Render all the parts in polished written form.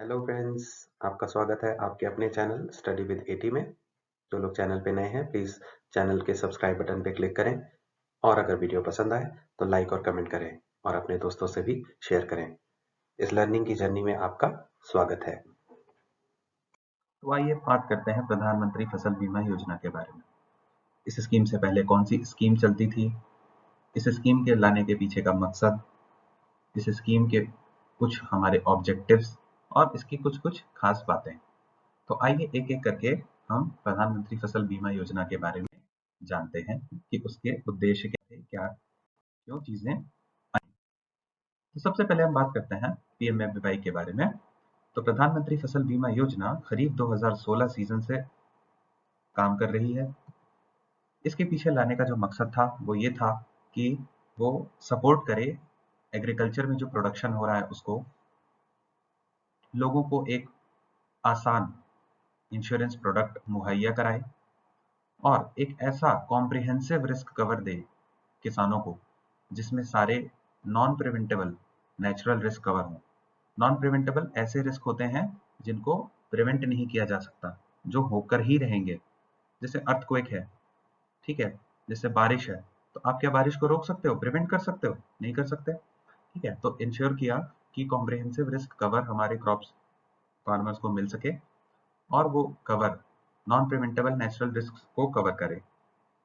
Hello friends, आपका स्वागत है आपके अपने चैनल स्टडी विद एटी में। जो लोग चैनल पे नए हैं प्लीज़ चैनल के सब्सक्राइब बटन पे क्लिक करें और अगर वीडियो पसंद आए तो लाइक और कमेंट करें और अपने दोस्तों से भी शेयर करें। इस लर्निंग की जर्नी में आपका स्वागत है। तो आइए बात करते हैं प्रधानमंत्री फसल बीमा योजना के बारे में। इस स्कीम से पहले कौन सी स्कीम चलती थी, इस स्कीम के लाने के पीछे का मकसद, इस स्कीम के कुछ हमारे ऑब्जेक्टिव्स और इसकी कुछ कुछ खास बातें। तो आइए एक एक करके हम प्रधानमंत्री फसल बीमा योजना के बारे में जानते हैं कि उसके उद्देश्य क्या थे, क्या क्यों चीजें आई। तो सबसे पहले हम बात करते हैं पीएमएफबीवाई के बारे में। तो प्रधानमंत्री फसल बीमा योजना खरीफ 2016 सीजन से काम कर रही है। इसके पीछे लाने का जो मकसद था वो ये था कि वो सपोर्ट करे एग्रीकल्चर में जो प्रोडक्शन हो रहा है उसको, लोगों को एक आसान इंश्योरेंस प्रोडक्ट मुहैया कराए और एक ऐसा कॉम्प्रिहेंसिव रिस्क कवर दे किसानों को जिसमें सारे non preventable natural risk cover हों। नॉन प्रिवेंटेबल ऐसे रिस्क होते हैं जिनको प्रिवेंट नहीं किया जा सकता, जो होकर ही रहेंगे। जैसे अर्थक्वेक है, ठीक है, जैसे बारिश है, तो आप क्या बारिश को रोक सकते हो, प्रिवेंट कर सकते हो? नहीं कर सकते। ठीक है, तो इंश्योर किया कि कॉम्प्रिहेंसिव रिस्क कवर हमारे क्रॉप्स फार्मर्स को मिल सके और वो cover non preventable natural risk को कवर करे।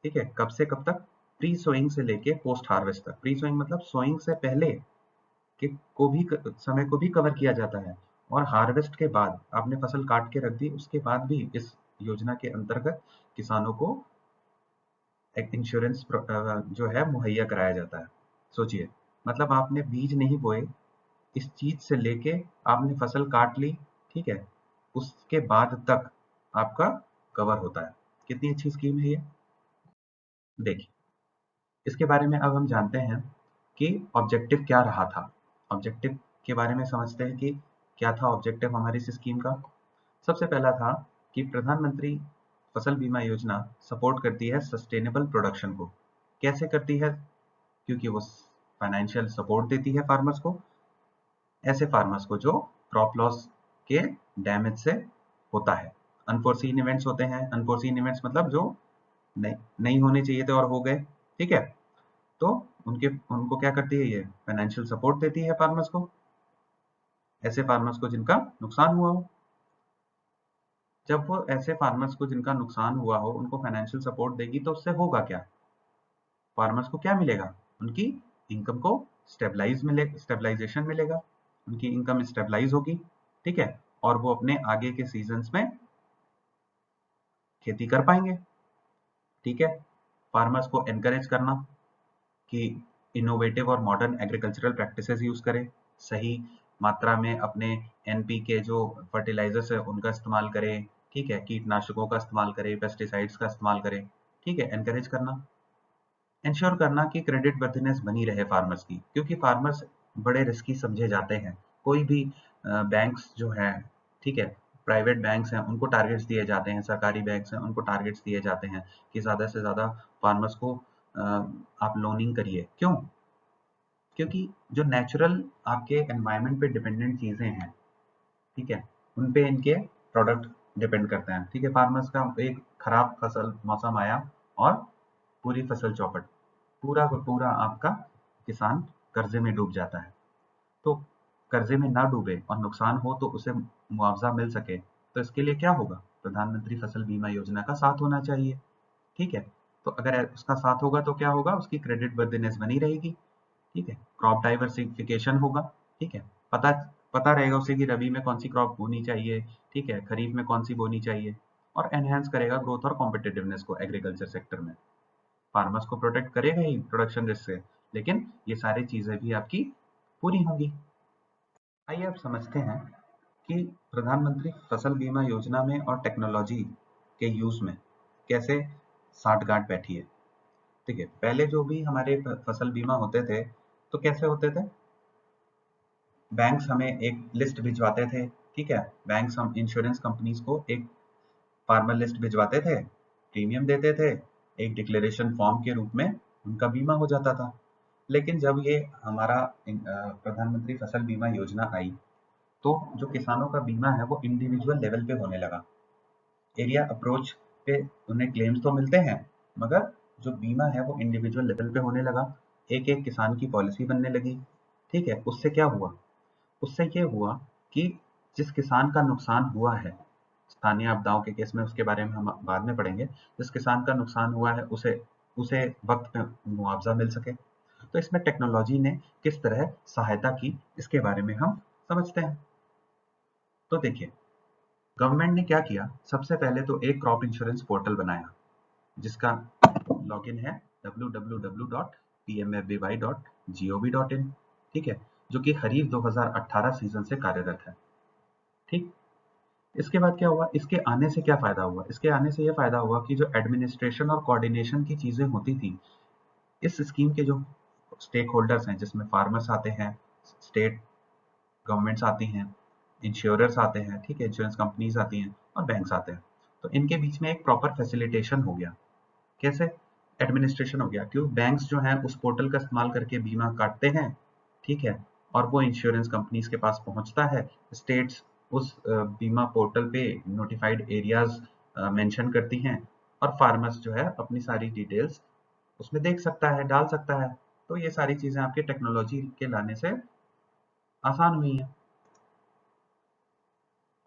ठीक है, कब से कब तक? प्री सोइंग से लेके पोस्ट हार्वेस्ट तक। प्री सोइंग मतलब सोइंग से पहले के को भी समय को भी कवर किया जाता है और हार्वेस्ट के बाद आपने फसल काट के रख दी उसके बाद भी इस योजना के अंतर्गत किसानों को एक इंश्योरेंस जो है मुहैया कराया जाता है। सोचिए, मतलब आपने बीज नहीं बोए, इस चीज से लेके आपने फसल काट ली, ठीक है, उसके बाद तक आपका कवर होता है। कितनी अच्छी स्कीम है ये। देखिए, इसके बारे में अब हम जानते हैं कि ऑब्जेक्टिव क्या रहा था। ऑब्जेक्टिव के बारे में समझते हैं कि क्या था ऑब्जेक्टिव हमारी इस स्कीम का। सबसे पहला था कि प्रधानमंत्री फसल बीमा योजना सपोर्ट करती है सस्टेनेबल प्रोडक्शन को। कैसे करती है? क्योंकि वो फाइनेंशियल सपोर्ट देती है फार्मर्स को, ऐसे फार्मर्स को जो क्रॉप लॉस के डैमेज से होता है। अनफोर्सीन इवेंट्स होते हैं, अनफोर्सीन इवेंट्स मतलब जो नहीं होने चाहिए थे और हो गए, ठीक है, तो उनको क्या करती है, ये फाइनेंशियल सपोर्ट देती है फार्मर्स को, ऐसे फार्मर्स को जिनका नुकसान हुआ हो। जब वो ऐसे फार्मर्स को जिनका नुकसान हुआ हो उनको फाइनेंशियल सपोर्ट देगी तो उससे होगा क्या? फार्मर्स को क्या मिलेगा? उनकी इनकम को स्टेबलाइजेशन मिलेगा, उनकी इनकम स्टेबलाइज होगी, ठीक है, और वो अपने आगे के सीजन्स में खेती कर पाएंगे। ठीक है, फार्मर्स को एनकरेज करना कि इनोवेटिव और मॉडर्न एग्रीकल्चरल प्रैक्टिसेस यूज करें, सही मात्रा में अपने एनपीके जो फर्टिलाइजर्स है उनका इस्तेमाल करें, ठीक है, कीटनाशकों का इस्तेमाल करें, पेस्टिसाइड्स का इस्तेमाल करें, ठीक है, एनकरेज करना। इंश्योर करना कि क्रेडिट वर्थिनेस बनी रहे फार्मर्स की, क्योंकि फार्मर्स बड़े रिस्की समझे जाते हैं। कोई भी बैंक्स जो है, ठीक है, प्राइवेट बैंक्स हैं उनको टारगेट्स दिए जाते हैं, सरकारी बैंक्स हैं उनको टारगेट्स दिए जाते हैं कि ज़्यादा से ज़्यादा फार्मर्स को आप लोनिंग करिए। क्यों? क्योंकि जो नेचुरल आपके एनवायरनमेंट पे डिपेंडेंट चीज़ें हैं, ठीक है, उन पे इनके प्रोडक्ट डिपेंड करते हैं। ठीक है, फार्मर्स का एक खराब फसल मौसम आया और पूरी फसल चौपट, पूरा का पूरा आपका किसान कर्जे में डूब जाता है। तो कर्जे में ना डूबे और नुकसान हो तो उसे मुआवजा मिल सके, तो इसके लिए क्या होगा? प्रधानमंत्री फसल बीमा योजना का साथ होना चाहिए। ठीक है, तो अगर उसका साथ होगा तो क्या होगा? उसकी क्रेडिट वर्दिनेस बनी रहेगी, ठीक है, क्रॉप डाइवर्सिफिकेशन होगा, ठीक है, पता पता रहेगा उसे कि रबी में कौन सी क्रॉप बोनी चाहिए, ठीक है, खरीफ में कौन सी बोनी चाहिए, और एनहेंस करेगा ग्रोथ और कॉम्पिटिटिवनेस को एग्रीकल्चर सेक्टर में। फार्मर्स को प्रोटेक्ट करेगा ही प्रोडक्शन रिस्क से, लेकिन ये सारी चीजें भी आपकी पूरी होंगी। आइए अब समझते हैं कि प्रधानमंत्री फसल बीमा योजना में और टेक्नोलॉजी के यूज में कैसे साठगांठ बैठी है। ठीक है, पहले जो भी हमारे फसल बीमा होते थे तो कैसे होते थे? बैंक्स हमें एक लिस्ट भिजवाते थे, ठीक है, बैंक्स हम इंश्योरेंस कंपनीज को एक फार्मर लिस्ट भिजवाते थे, प्रीमियम देते थे, एक डिक्लेरेशन फॉर्म के रूप में उनका बीमा हो जाता था। लेकिन जब ये हमारा प्रधानमंत्री फसल बीमा योजना आई तो जो किसानों का बीमा है वो इंडिविजुअल लेवल पे होने लगा। एरिया अप्रोच पे उन्हें क्लेम्स तो मिलते हैं, मगर जो बीमा है वो इंडिविजुअल लेवल पे होने लगा। एक एक किसान की पॉलिसी बनने लगी। ठीक है, उससे क्या हुआ? उससे ये हुआ कि जिस किसान का नुकसान हुआ है स्थानीय आपदाओं के केस में, उसके बारे में हम बाद में पढ़ेंगे, जिस किसान का नुकसान हुआ है उसे उसे वक्त पे मुआवजा मिल सके। तो इसमें टेक्नोलॉजी ने किस तरह सहायता की, इसके बारे में हम समझते हैं। तो देखिए, गवर्नमेंट ने क्या किया, सबसे पहले तो एक क्रॉप इंश्योरेंस पोर्टल बनाया जिसका लॉगिन है www.pmfby.gov.in। ठीक है, जो कि खरीफ 2018 सीजन से कार्यरत है। ठीक, इसके बाद क्या हुआ, इसके आने से क्या फायदा हुआ? इसके आने से यह फायदा हुआ कि जो एडमिनिस्ट्रेशन और कोऑर्डिनेशन की चीजें होती थी, इस स्कीम के जो स्टेक होल्डर्स हैं, जिसमें फार्मर्स आते हैं, स्टेट गवर्नमेंट्स आती हैं, इंश्योरर्स आते हैं, ठीक है, इंश्योरेंस कंपनीज आती हैं और बैंक्स आते हैं, तो इनके बीच में एक प्रॉपर फैसिलिटेशन हो गया। कैसे एडमिनिस्ट्रेशन हो गया? क्यों, बैंक्स जो हैं उस पोर्टल का इस्तेमाल करके बीमा काटते हैं, ठीक है, और वो इंश्योरेंस कंपनीज के पास पहुंचता है। स्टेट्स उस बीमा पोर्टल पे नोटिफाइड एरियाज मेंशन करती हैं और फार्मर्स जो है अपनी सारी डिटेल्स उसमें देख सकता है, डाल सकता है। तो ये सारी चीजें आपके टेक्नोलॉजी के लाने से आसान हुई हैं।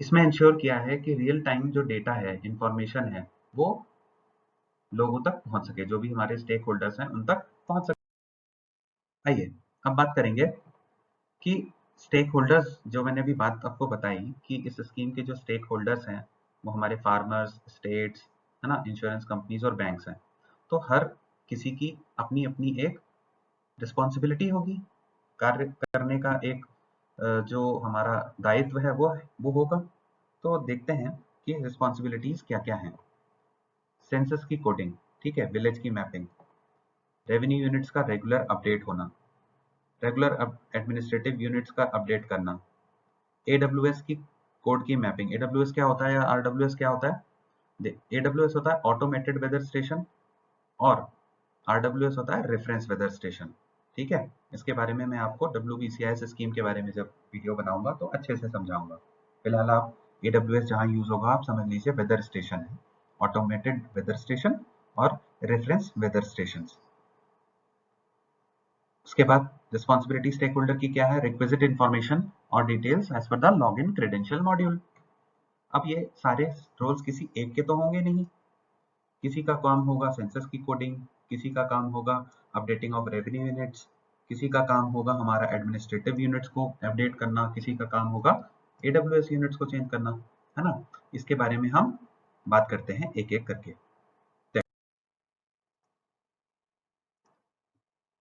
इसमें इंश्योर किया है कि रियल टाइम जो डेटा है, इंफॉर्मेशन है, वो लोगों तक पहुंच सके, जो भी हमारे स्टेक होल्डर्स हैं उन तक पहुंच सके। आइए अब बात करेंगे कि स्टेक होल्डर्स, जो मैंने अभी बात आपको बताई कि इस स्कीम के जो स्टेक होल्डर्स हैं वो हमारे फार्मर्स, स्टेट्स, है ना, इंश्योरेंस कंपनीज और बैंक्स हैं। तो हर किसी की अपनी अपनी एक रिस्पॉन्सिबिलिटी होगी, कार्य करने का एक जो हमारा दायित्व है वो होगा। तो देखते हैं कि रिस्पॉन्सिबिलिटीज क्या क्या हैं। सेंसस की कोडिंग, ठीक है, विलेज की मैपिंग, रेवेन्यू यूनिट्स का रेगुलर अपडेट होना, रेगुलर एडमिनिस्ट्रेटिव यूनिट्स का अपडेट करना, एडब्ल्यूएस की कोड की मैपिंग। एडब्ल्यूएस क्या होता है या आरडब्ल्यूएस क्या होता है? एडब्ल्यूएस होता है ऑटोमेटेड वेदर स्टेशन और आरडब्ल्यूएस होता है रेफरेंस वेदर स्टेशन। ठीक है, इसके बारे में मैं आपको WBCIS स्कीम के बारे में जब वीडियो बनाऊंगा तो अच्छे से समझाऊंगा। फिलहाल आप एडब्ल्यूएस जहां यूज होगा आप समझ लीजिए वेदर स्टेशन है, ऑटोमेटेड वेदर स्टेशन और रेफरेंस वेदर स्टेशन। उसके बाद रिस्पॉन्सिबिलिटी स्टेक होल्डर की क्या है? रिक्विजिट इन्फॉर्मेशन और details as per the log in credential module. अब ये सारे रोल्स किसी एक के तो होंगे नहीं, किसी का काम होगा सेंसस की कोडिंग, किसी का काम होगा अपडेटिंग ऑफ रेवेन्यू यूनिट्स, किसी का काम होगा हमारा एडमिनिस्ट्रेटिव यूनिट्स को अपडेट करना, किसी का काम होगा एडब्ल्यूएस यूनिट्स को चेंज करना, है ना। इसके बारे में हम बात करते हैं एक एक करके।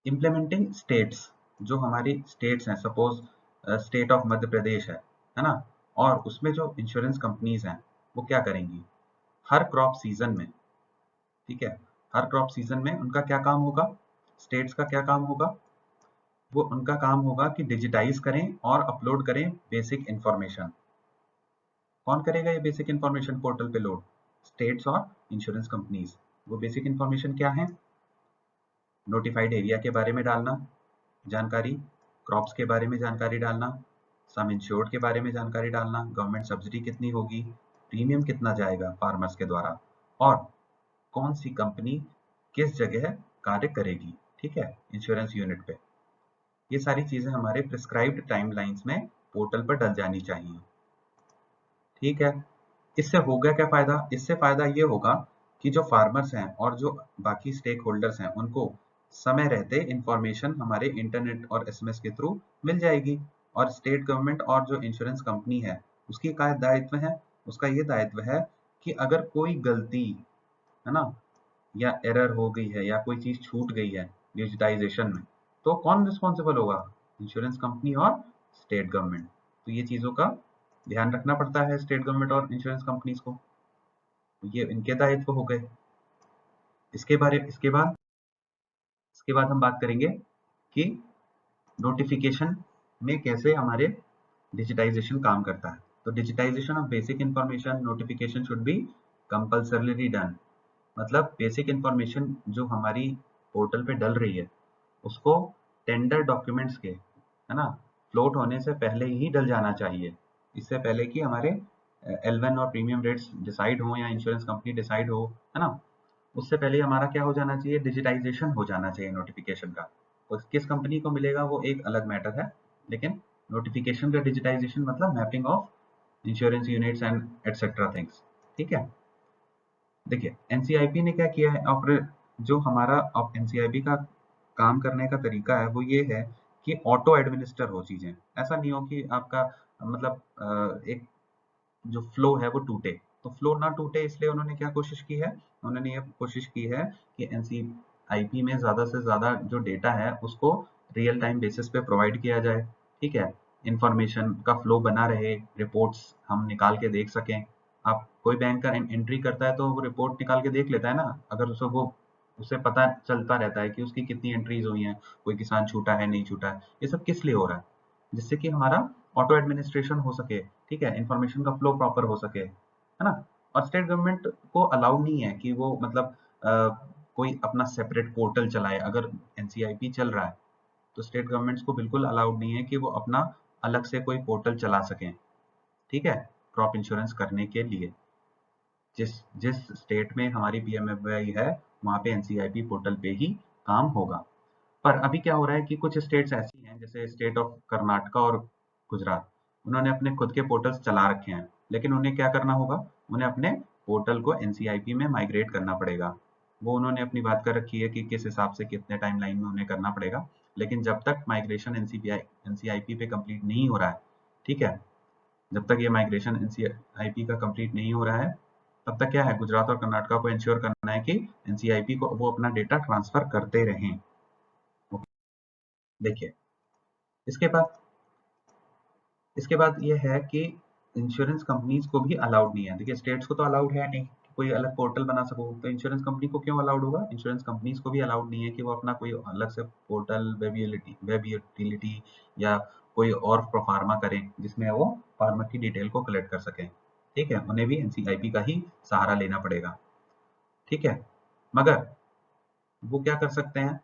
इम्प्लीमेंटिंग स्टेट्स, जो हमारी स्टेट्स हैं, suppose state of Madhya Pradesh है ना, और उसमें जो इंश्योरेंस कंपनीज हैं वो क्या करेंगी, हर क्रॉप सीजन में, ठीक है, हर क्रॉप सीजन में उनका क्या काम होगा, स्टेट्स का क्या काम होगा, वो उनका काम होगा कि डिजिटाइज करें और अपलोड करें बेसिक इंफॉर्मेशन। कौन करेगा ये बेसिक इंफॉर्मेशन पोर्टल पे लोड? स्टेट्स और इंश्योरेंस कंपनीज। वो बेसिक इंफॉर्मेशन क्या है? नोटिफाइड एरिया के बारे में डालना जानकारी, क्रॉप्स के बारे में जानकारी डालना, सम इंश्योर्ड के बारे में जानकारी डालना, गवर्नमेंट सब्सिडी कितनी होगी, प्रीमियम कितना जाएगा फार्मर्स के द्वारा, और कौन सी कंपनी किस जगह कार्य करेगी, ठीक है, इंश्योरेंस यूनिट पे। ये सारी चीजें हमारे प्रिस्क्राइब्ड टाइमलाइंस में पोर्टल पर डल जानी चाहिए। ठीक है, इससे होगा क्या फायदा? इससे फायदा ये होगा कि जो फार्मर्स हैं और जो बाकी स्टेक होल्डर्स हैं उनको समय रहते इंफॉर्मेशन हमारे इंटरनेट और एसएमएस के थ्रू मिल जाएगी। और स्टेट गवर्नमेंट और जो इंश्योरेंस कंपनी है उसकी क्या दायित्व है? उसका ये दायित्व है कि अगर कोई गलती, है ना, या एरर हो गई है या कोई चीज छूट गई है डिजिटाइजेशन में, तो कौन रिस्पॉन्सिबल होगा? इंश्योरेंस कंपनी और स्टेट गवर्नमेंट। तो ये चीजों का ध्यान रखना पड़ता है स्टेट गवर्नमेंट और इंश्योरेंस कंपनीज को, ये इनके दायित्व हो गए। इसके बाद हम बात करेंगे कि नोटिफिकेशन में कैसे हमारे डिजिटाइजेशन काम करता है। तो digitisation of basic information notification should be compulsorily done. मतलब बेसिक इंफॉर्मेशन जो हमारी पोर्टल पे डल रही है उसको टेंडर डॉक्यूमेंट्स के, है ना, फ्लोट होने से पहले ही डल जाना चाहिए। इससे पहले कि हमारे L1 और प्रीमियम रेट्स डिसाइड हो या इंश्योरेंस कंपनी डिसाइड हो, है ना, उससे पहले हमारा क्या हो जाना चाहिए, डिजिटाइजेशन हो जाना चाहिए नोटिफिकेशन का। और किस कंपनी को मिलेगा वो एक अलग मैटर है, लेकिन नोटिफिकेशन का डिजिटाइजेशन मतलब mapping of insurance units and etcetera things. ठीक है, देखिए एनसीआईपी ने क्या किया है, और जो हमारा अब एनसीआईपी का काम करने का तरीका है वो ये है कि ऑटो एडमिनिस्टर हो चीजें। ऐसा नहीं हो कि आपका मतलब एक जो फ्लो है वो टूटे, तो फ्लो ना टूटे इसलिए उन्होंने क्या कोशिश की है, उन्होंने ये कोशिश की है कि एनसीआईपी में ज्यादा से ज्यादा जो डेटा है उसको रियल टाइम बेसिस पे प्रोवाइड किया जाए। ठीक है, इंफॉर्मेशन का फ्लो बना रहे, रिपोर्ट्स हम निकाल के देख सकें। आप कोई बैंक का एंट्री करता है तो वो रिपोर्ट निकाल के देख लेता है ना, अगर उसे पता चलता रहता है कि उसकी कितनी एंट्रीज हुई हैं, कोई किसान छूटा है नहीं छूटा है, ये सब किस लिए हो रहा है, जिससे कि हमारा ऑटो एडमिनिस्ट्रेशन हो सके। ठीक है, इंफॉर्मेशन का फ्लो प्रॉपर हो सके, है ना। और स्टेट गवर्नमेंट को अलाउ नहीं है कि वो मतलब कोई अपना सेपरेट पोर्टल चलाए। अगर एनसीआईपी चल रहा है तो स्टेट गवर्नमेंट्स को बिल्कुल अलाउड नहीं है कि वो अपना अलग से कोई पोर्टल चला सकें। ठीक है, क्रॉप इंश्योरेंस करने के लिए जिस जिस स्टेट में हमारी पीएमएफबीवाई है वहां पे एनसीआईपी पोर्टल पे ही काम होगा। पर अभी क्या हो रहा है कि कुछ स्टेट्स ऐसी हैं जैसे स्टेट ऑफ कर्नाटका और गुजरात, उन्होंने अपने खुद के पोर्टल्स चला रखे हैं, लेकिन उन्हें क्या करना होगा, उन्हें अपने पोर्टल को एनसीआईपी में माइग्रेट करना पड़ेगा। वो उन्होंने अपनी बात कर रखी है कि किस हिसाब से कितने टाइमलाइन में उन्हें करना पड़ेगा, लेकिन जब तक माइग्रेशन एनसीआईपी पे कंप्लीट नहीं हो रहा है, ठीक है, जब तक ये माइग्रेशन एनसीआईपी का कंप्लीट नहीं हो रहा है, तब तक क्या है, गुजरात और कर्नाटका को इंश्योर करना है कि एनसीआईपी को वो अपना डेटा ट्रांसफर करते रहें। देखिए इसके बाद ये है कि इंश्योरेंस कंपनीज को भी अलाउड नहीं है। देखिए स्टेट्स को तो अलाउड है नहीं कि कोई अलग पोर्टल बना सको, तो इंश्योरेंस कंपनी को क्यों अलाउड होगा, इंश्योरेंस कंपनीज को भी अलाउड नहीं है कि वो अपना कोई अलग से पोर्टल, वेब यूटिलिटी या कोई और प्रोफार्मा करें जिसमें वो फार्मर की डिटेल को कलेक्ट कर सकें। ठीक है, उन्हें भी एनसीआईपी का ही सहारा लेना पड़ेगा। ठीक है, मगर वो क्या कर सकते हैं,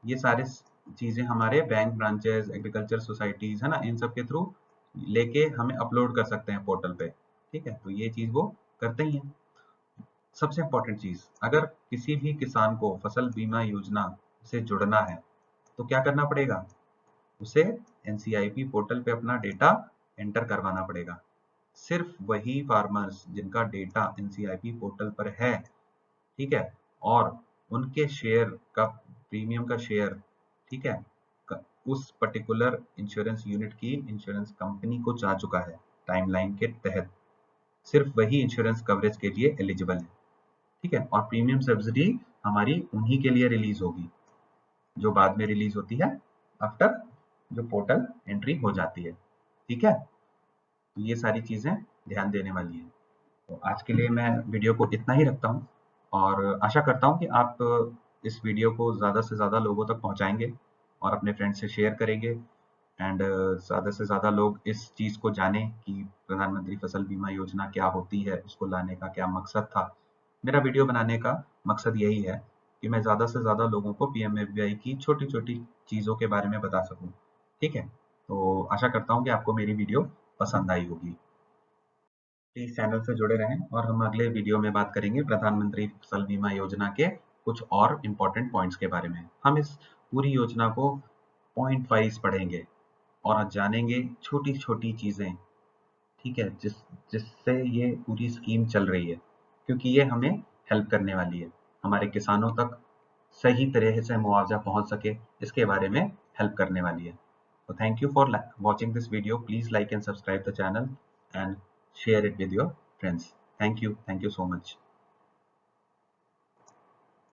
ये सारे चीजें हमारे बैंक ब्रांचेस, एग्रीकल्चर सोसाइटीज, है ना, इन सब के थ्रू लेके हमें अपलोड कर सकते हैं पोर्टल पे। ठीक है, तो ये चीज वो करते ही हैं। सबसे इंपॉर्टेंट चीज, अगर किसी भी किसान को फसल बीमा योजना से जुड़ना है तो क्या करना पड़ेगा, उसे एनसीआईपी पोर्टल पे अपना डेटा एंटर करवाना पड़ेगा। सिर्फ वही फार्मर्स जिनका डेटा एनसीआईपी पोर्टल पर है, ठीक है, और उनके शेयर का, प्रीमियम का शेयर, ठीक है, उस पर्टिकुलर इंश्योरेंस यूनिट की इंश्योरेंस कंपनी को जा चुका है टाइमलाइन के तहत, सिर्फ वही इंश्योरेंस कवरेज के लिए एलिजिबल है। ठीक है, और प्रीमियम सब्सिडी हमारी उन्हीं के लिए रिलीज होगी जो बाद में रिलीज होती है आफ्टर जो पोर्टल एंट्री हो जाती है। ठीक है, तो ये सारी चीजें ध्यान देने वाली है। तो आज के लिए मैं वीडियो को इतना ही रखता हूँ, और आशा करता हूँ कि आप इस वीडियो को ज़्यादा से ज़्यादा लोगों तक पहुँचाएंगे और अपने फ्रेंड से शेयर करेंगे, एंड ज़्यादा से ज़्यादा लोग इस चीज़ को जानें कि प्रधानमंत्री फसल बीमा योजना क्या होती है, उसको लाने का क्या मकसद था। मेरा वीडियो बनाने का मकसद यही है कि मैं ज़्यादा से ज़्यादा लोगों को पीएमएफबीवाई की छोटी छोटी चीज़ों के बारे में बता सकूँ। ठीक है, तो आशा करता हूँ कि आपको मेरी वीडियो पसंद आई होगी। प्लीज चैनल से जुड़े रहें, और हम अगले वीडियो में बात करेंगे प्रधानमंत्री फसल बीमा योजना के कुछ और इम्पोर्टेंट पॉइंट्स के बारे में। हम इस पूरी योजना को पॉइंट वाइज पढ़ेंगे और जानेंगे छोटी छोटी चीजें, ठीक है, जिससे ये पूरी स्कीम चल रही है, क्योंकि ये हमें हेल्प करने वाली है, हमारे किसानों तक सही तरह से मुआवजा पहुंच सके, इसके बारे में हेल्प करने वाली है। So thank you for watching this video. Please like and subscribe the channel and share it with your friends. Thank you so much.